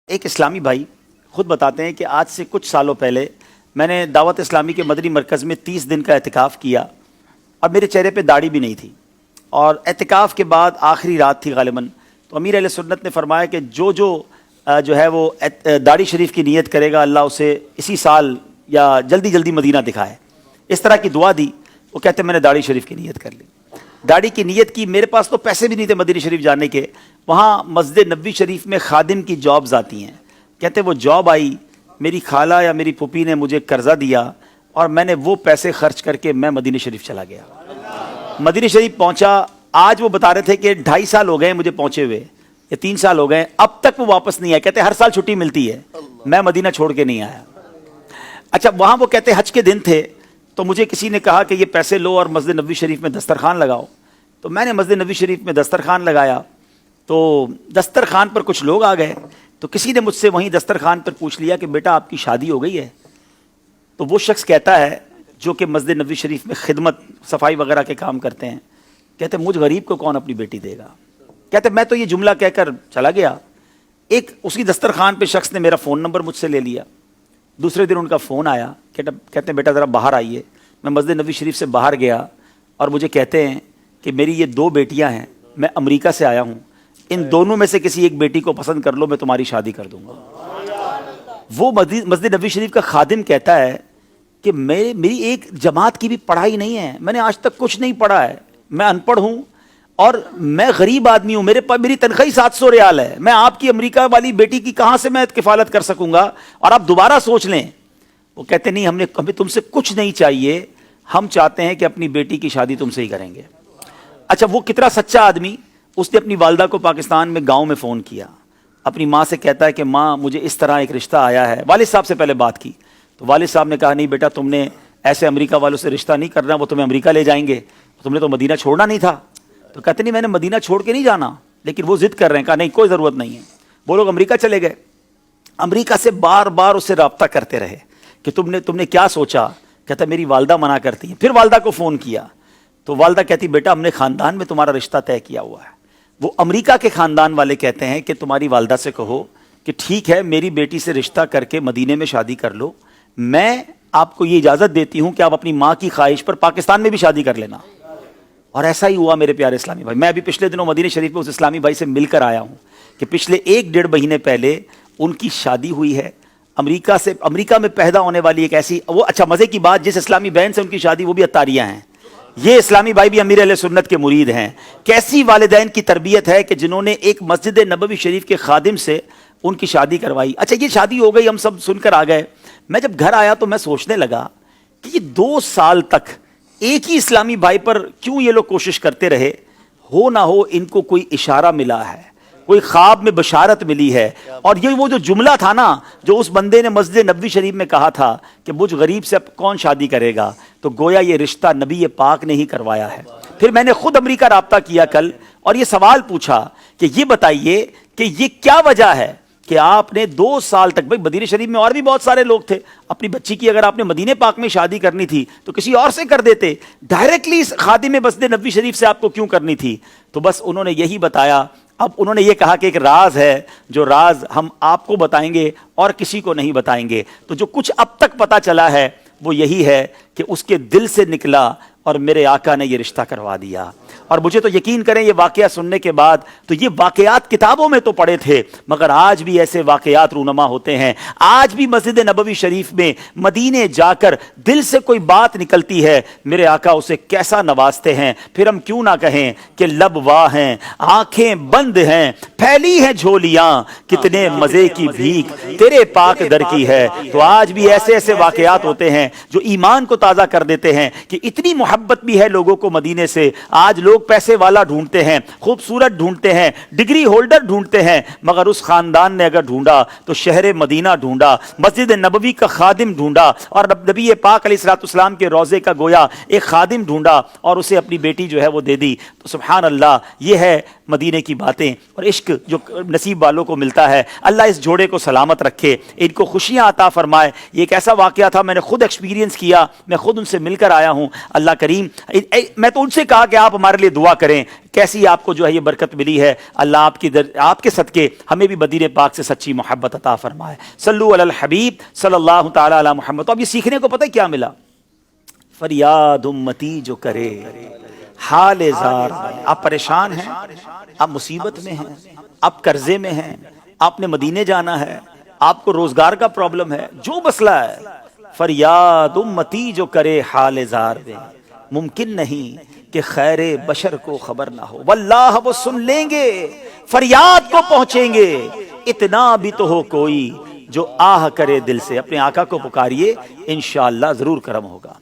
ایک اسلامی بھائی خود بتاتے ہیں کہ آج سے کچھ سالوں پہلے میں نے دعوت اسلامی کے مدنی مرکز میں 30 دن کا اعتکاف کیا اور میرے چہرے پہ داڑھی بھی نہیں تھی، اور اعتکاف کے بعد آخری رات تھی غالباً، تو امیر اہل سنت نے فرمایا کہ جو ہے وہ داڑھی شریف کی نیت کرے گا اللہ اسے اسی سال یا جلدی جلدی مدینہ دکھائے، اس طرح کی دعا دی۔ وہ کہتے ہیں میں نے داڑھی شریف کی نیت کر لی، داڑھی کی نیت کی، میرے پاس تو پیسے بھی نہیں تھے مدینہ شریف جانے کے، وہاں مسجد نبوی شریف میں خادم کی جابز آتی ہیں، کہتے وہ جاب آئی، میری خالہ یا میری پھوپھی نے مجھے قرضہ دیا اور میں نے وہ پیسے خرچ کر کے میں مدینہ شریف چلا گیا۔ مدینہ شریف پہنچا، آج وہ بتا رہے تھے کہ 2.5 سال ہو گئے مجھے پہنچے ہوئے یا 3 سال ہو گئے، اب تک وہ واپس نہیں آئے، کہتے ہر سال چھٹی ملتی ہے، میں مدینہ چھوڑ کے نہیں آیا۔ اچھا وہاں وہ کہتے حج کے دن تھے، تو مجھے کسی نے کہا کہ یہ پیسے لو اور مسجد نبوی شریف میں دسترخوان لگاؤ، تو میں نے مسجد نبوی شریف میں دسترخوان لگایا، تو دسترخوان پر کچھ لوگ آ گئے، تو کسی نے مجھ سے وہیں دسترخوان پر پوچھ لیا کہ بیٹا آپ کی شادی ہو گئی ہے؟ تو وہ شخص کہتا ہے جو کہ مسجد نبوی شریف میں خدمت صفائی وغیرہ کے کام کرتے ہیں، کہتے مجھ غریب کو کون اپنی بیٹی دے گا؟ کہتے میں تو یہ جملہ کہہ کر چلا گیا، ایک اسی دسترخوان پہ شخص نے میرا فون نمبر مجھ سے لے لیا، دوسرے دن ان کا فون آیا، کہتے ہیں بیٹا ذرا باہر آئیے۔ میں مسجد نبوی شریف سے باہر گیا اور مجھے کہتے ہیں کہ میری یہ 2 بیٹیاں ہیں، میں امریکہ سے آیا ہوں، ان دونوں میں سے کسی ایک بیٹی کو پسند کر لو، میں تمہاری شادی کر دوں گا۔ وہ مسجد نبوی شریف کا خادم کہتا ہے کہ میری ایک جماعت کی بھی پڑھائی نہیں ہے، میں نے آج تک کچھ نہیں پڑھا ہے، میں ان پڑھ ہوں اور میں غریب آدمی ہوں، میری تنخواہ 700 ریال ہے، میں آپ کی امریکہ والی بیٹی کی کہاں سے میں کفالت کر سکوں گا، اور آپ دوبارہ سوچ لیں۔ وہ کہتے نہیں ہمیں تم سے کچھ نہیں چاہیے، ہم چاہتے ہیں کہ اپنی بیٹی کی شادی تم سے ہی کریں گے۔ اچھا وہ کتنا سچا آدمی، اس نے اپنی والدہ کو پاکستان میں گاؤں میں فون کیا، اپنی ماں سے کہتا ہے کہ ماں مجھے اس طرح ایک رشتہ آیا ہے، والد صاحب سے پہلے بات کی، تو والد صاحب نے کہا نہیں بیٹا تم نے ایسے امریکہ والوں سے رشتہ نہیں کرنا، وہ تمہیں امریکہ لے جائیں گے، تم نے تو مدینہ چھوڑنا نہیں تھا۔ تو کہتے نہیں میں نے مدینہ چھوڑ کے نہیں جانا، لیکن وہ ضد کر رہے ہیں، کہا نہیں کوئی ضرورت نہیں ہے۔ وہ لوگ امریکہ چلے گئے، امریکہ سے بار بار اس سے رابطہ کرتے رہے کہ تم نے کیا سوچا؟ کہتا میری والدہ منع کرتی ہیں، پھر والدہ کو فون کیا تو والدہ کہتی بیٹا ہم نے خاندان میں تمہارا رشتہ طے کیا ہوا ہے۔ وہ امریکہ کے خاندان والے کہتے ہیں کہ تمہاری والدہ سے کہو کہ ٹھیک ہے میری بیٹی سے رشتہ کر کے مدینے میں شادی کر لو، میں آپ کو یہ اجازت دیتی ہوں کہ آپ اپنی ماں کی خواہش پر پاکستان میں بھی شادی کر لینا۔ اور ایسا ہی ہوا میرے پیارے اسلامی بھائی، میں ابھی پچھلے دنوں مدینہ شریف میں اس اسلامی بھائی سے مل کر آیا ہوں کہ پچھلے 1-1.5 مہینے پہلے ان کی شادی ہوئی ہے، امریکہ میں پیدا ہونے والی ایک ایسی، وہ اچھا مزے کی بات، جس اسلامی بہن سے ان کی شادی وہ بھی عطاریہ ہیں، یہ اسلامی بھائی بھی امیر اہل سنت کے مرید ہیں۔ کیسی والدین کی تربیت ہے کہ جنہوں نے ایک مسجد نبوی شریف کے خادم سے ان کی شادی کروائی۔ اچھا یہ شادی ہو گئی، ہم سب سن کر آ گئے، میں جب گھر آیا تو میں سوچنے لگا کہ یہ 2 سال تک ایک ہی اسلامی بھائی پر کیوں یہ لوگ کوشش کرتے رہے؟ ہو نہ ہو ان کو کوئی اشارہ ملا ہے، کوئی خواب میں بشارت ملی ہے، اور یہ وہ جو جملہ تھا نا جو اس بندے نے مسجد نبوی شریف میں کہا تھا کہ مجھ غریب سے اب کون شادی کرے گا، تو گویا یہ رشتہ نبی پاک نے ہی کروایا ہے۔ پھر میں نے خود امریکہ رابطہ کیا کل اور یہ سوال پوچھا کہ یہ بتائیے کہ یہ کیا وجہ ہے کہ آپ نے 2 سال تک، بھائی مدینہ شریف میں اور بھی بہت سارے لوگ تھے، اپنی بچی کی اگر آپ نے مدینہ پاک میں شادی کرنی تھی تو کسی اور سے کر دیتے، ڈائریکٹلی خادم مسجد نبوی شریف سے آپ کو کیوں کرنی تھی؟ تو بس انہوں نے یہی بتایا، اب انہوں نے یہ کہا کہ ایک راز ہے، جو راز ہم آپ کو بتائیں گے اور کسی کو نہیں بتائیں گے۔ تو جو کچھ اب تک پتہ چلا ہے وہ یہی ہے کہ اس کے دل سے نکلا اور میرے آقا نے یہ رشتہ کروا دیا۔ اور مجھے تو یقین کریں یہ واقعہ سننے کے بعد، تو یہ واقعات کتابوں میں تو پڑھے تھے مگر آج بھی ایسے واقعات رونما ہوتے ہیں، آج بھی مسجد نبوی شریف میں مدینے جا کر دل سے کوئی بات نکلتی ہے، میرے آقا اسے کیسا نوازتے ہیں۔ پھر ہم کیوں نہ کہیں کہ لب واہ ہیں، آنکھیں بند ہیں، پھیلی ہیں جھولیاں، کتنے مزے کی بھیک تیرے پاک در کی ہے۔ تو آج بھی ایسے ایسے واقعات ہوتے ہیں جو ایمان کو تازہ کر دیتے ہیں کہ اتنی محبت بھی ہے لوگوں کو مدینے سے۔ آج لوگ پیسے والا ڈھونڈتے ہیں، خوبصورت ڈھونڈتے ہیں، ڈگری ہولڈر ڈھونڈتے ہیں، مگر اس خاندان نے اگر ڈھونڈا تو شہر مدینہ ڈھونڈا، مسجد نبوی کا خادم ڈھونڈا، اور نبی پاک علیہ الصلوۃ والسلام کے روضے کا گویا ایک خادم ڈھونڈا اور اسے اپنی بیٹی جو ہے وہ دے دی۔ تو سبحان اللہ، یہ ہے مدینے کی باتیں اور عشق جو نصیب والوں کو ملتا ہے۔ اللہ اس جوڑے کو سلامت رکھے، ان کو خوشیاں عطا فرمائے۔ یہ ایک ایسا واقعہ تھا، میں نے خود ایکسپیرینس کیا، میں خود ان سے مل کر آیا ہوں۔ اللہ کریم میں تو ان سے کہا کہ آپ ہمارے لیے دعا کریں، کیسی آپ کو جو ہے یہ برکت ملی ہے، اللہ آپ کے صدقے ہمیں بھی مدینے پاک سے سچی محبت عطا فرمائے۔ صلو علی الحبیب صلی اللہ تعالی علی محمد۔ تو اب یہ سیکھنے کو پتہ کیا ملا؟ فریاد امتی جو کرے حال زار میں۔ آپ پریشان ہیں، آپ مصیبت میں ہیں، آپ قرضے میں ہیں، آپ نے مدینے جانا ہے، آپ کو روزگار کا پرابلم ہے، جو مسئلہ ہے، فریاد امتی جو کرے حال زار میں، ممکن نہیں کہ خیر بشر کو خبر نہ ہو، واللہ وہ سن لیں گے، فریاد کو پہنچیں گے، اتنا بھی تو ہو کوئی جو آہ کرے دل سے۔ اپنے آقا کو پکاریے، انشاءاللہ ضرور کرم ہوگا۔